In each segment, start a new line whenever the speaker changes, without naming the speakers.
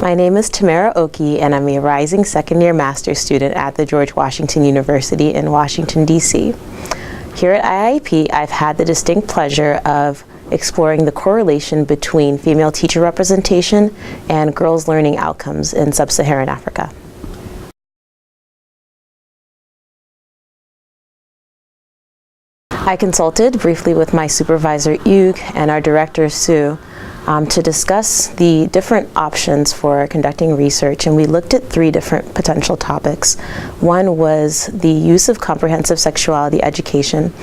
My name is Tamara Oki, and I'm a rising second-year master's student at the George Washington University in Washington, D.C. Here at IIEP, I've had the distinct pleasure of exploring the correlation between female teacher representation and girls' learning outcomes in Sub-Saharan Africa. I consulted briefly with my supervisor, Hugh, and our director, Sue, to discuss the different options for conducting research, and we looked at three different potential topics. One was the use of comprehensive sexuality education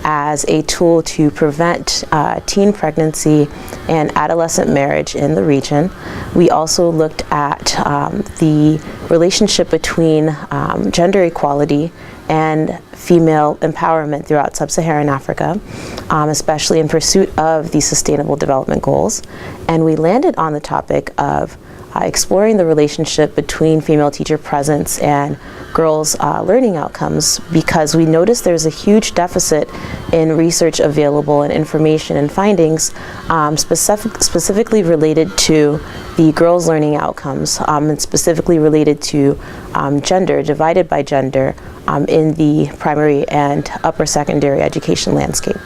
as a tool to prevent teen pregnancy and adolescent marriage in the region. We also looked at the relationship between gender equality and female empowerment throughout Sub-Saharan Africa, especially in pursuit of the Sustainable Development Goals. And we landed on the topic of exploring the relationship between female teacher presence and girls' learning outcomes, because we noticed there's a huge deficit in research available and information and findings specifically related to the girls' learning outcomes, and specifically related to gender, divided by gender, in the primary and upper secondary education landscape.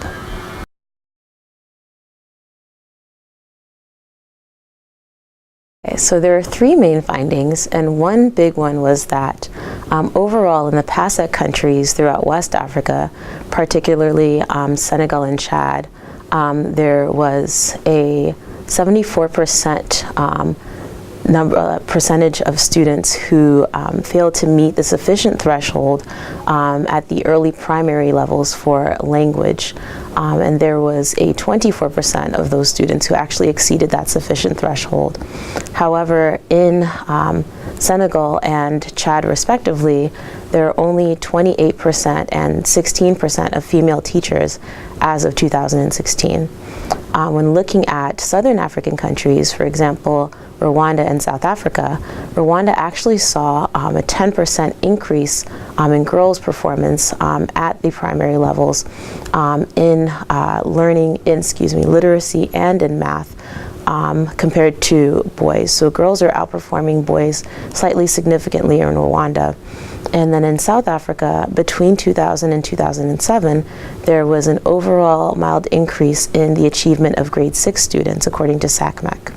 Okay, so there are three main findings, and one big one was that overall in the PASEC countries throughout West Africa, particularly Senegal and Chad, there was a 74% percentage of students who failed to meet the sufficient threshold at the early primary levels for language, and there was a 24% of those students who actually exceeded that sufficient threshold. However, in Senegal and Chad respectively, there are only 28% and 16% of female teachers as of 2016. When looking at Southern African countries, for example, Rwanda and South Africa, Rwanda actually saw a 10% increase in girls' performance at the primary levels in literacy and in math compared to boys. So girls are outperforming boys slightly significantly in Rwanda. And then in South Africa, between 2000 and 2007, there was an overall mild increase in the achievement of grade 6 students, according to SACMEC.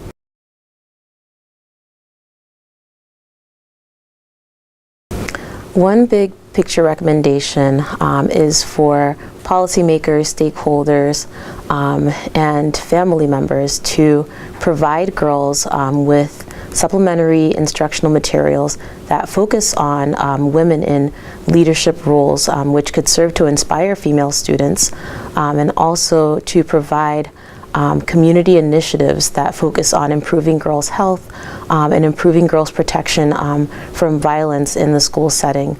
One big picture recommendation is for policymakers, stakeholders, and family members to provide girls with supplementary instructional materials that focus on women in leadership roles, which could serve to inspire female students, and also to provide community initiatives that focus on improving girls' health and improving girls' protection from violence in the school setting.